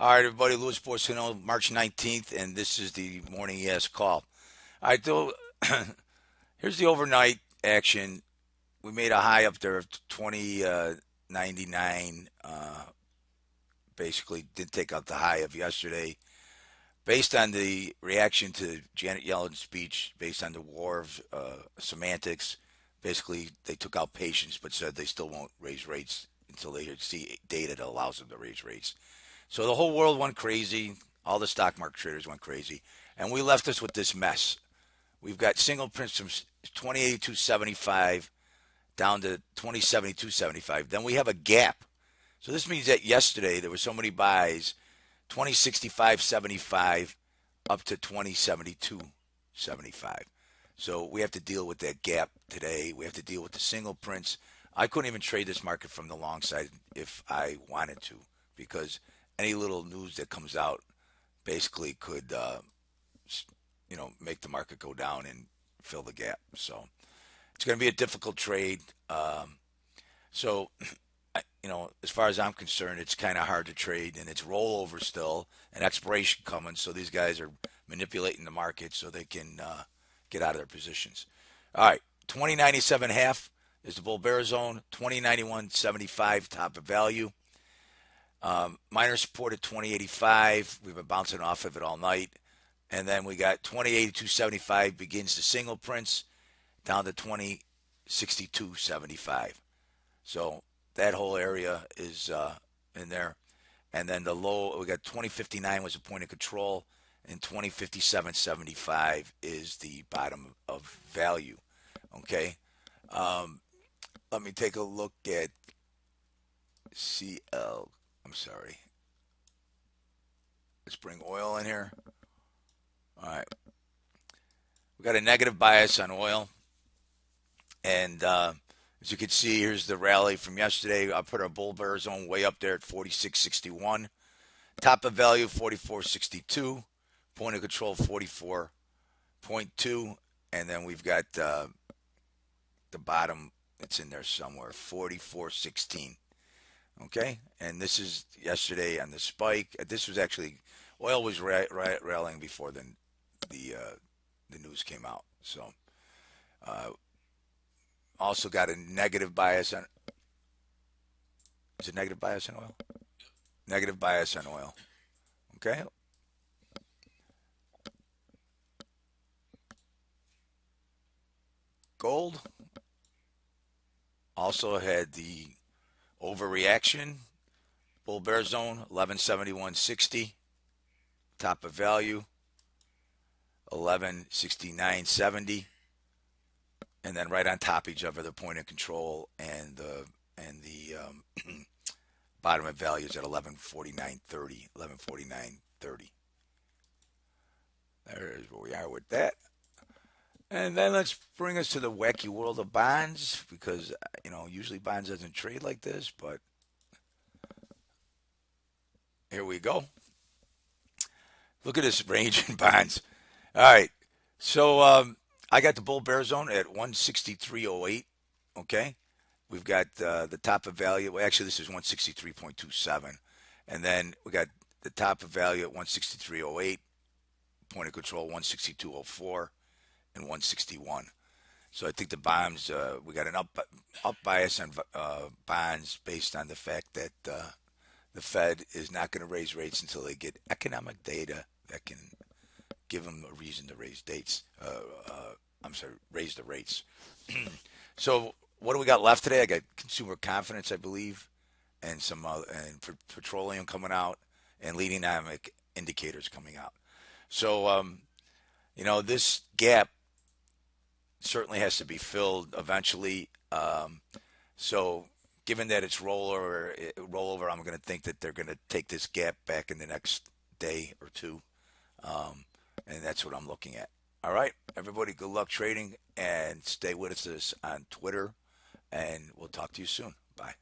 All right, everybody. Louis Porcino, March 19th, and this is the morning yes call. All right, though, here's the overnight action. We made a high up there of 20.99. Basically, did take out the high of yesterday. Based on the reaction to Janet Yellen's speech, based on the war of semantics, basically, they took out patience but said they still won't raise rates until they see data that allows them to raise rates. So the whole world went crazy. All the stock market traders went crazy. And we left us with this mess. We've got single prints from 2082.75 down to 2072.75. Then we have a gap. So this means that yesterday there were so many buys, 2065.75 up to 2072.75. So we have to deal with that gap today. We have to deal with the single prints. I couldn't even trade this market from the long side if I wanted to because any little news that comes out basically could, make the market go down and fill the gap. So it's going to be a difficult trade. So, as far as I'm concerned, it's kind of hard to trade, and it's rollover still, and expiration coming. So these guys are manipulating the market so they can get out of their positions. All right, 2097.5 is the bull bear zone. 2091.75 top of value. Minor support at 2085. We've been bouncing off of it all night. And then we got 2082.75 begins the single prints down to 2062.75. So that whole area is in there. And then the low, we got 2059 was a point of control, and 2057.75 is the bottom of value. Okay. Let me take a look at CL. I'm sorry. Let's bring oil in here. All right. We got a negative bias on oil. And as you can see, here's the rally from yesterday. I put our bull bear zone way up there at 46.61. Top of value 44.62. Point of control 44.2. And then we've got the bottom, it's in there somewhere, 44.16. Okay, and this is yesterday on the spike. This was actually oil was rallying before the the news came out. So also got a negative bias on. Is it negative bias on oil? Negative bias on oil. Okay. Gold also had the overreaction. Bull bear zone 1171.60. Top of value 1169.70, and then right on top of each other the point of control and the bottom of value is at 1149.30. 1149.30. There is where we are with that. And then let's bring us to the wacky world of bonds because usually bonds doesn't trade like this, but here we go. Look at this range in bonds. All right. So I got the bull bear zone at 163.08. Okay. We've got the top of value. Well, actually, this is 163.27. And then we got the top of value at 163.08. Point of control 162.04 and 161. So I think the bonds, we got an up bias on bonds based on the fact that the Fed is not going to raise rates until they get economic data that can give them a reason to raise dates. I'm sorry, raise the rates. So what do we got left today? I got consumer confidence, I believe, and some and petroleum coming out, and leading economic indicators coming out. So this gap certainly has to be filled eventually. So given that it's rollover, I'm going to think that they're going to take this gap back in the next day or two. And that's what I'm looking at. All right, everybody, good luck trading and stay with us on Twitter. And we'll talk to you soon. Bye.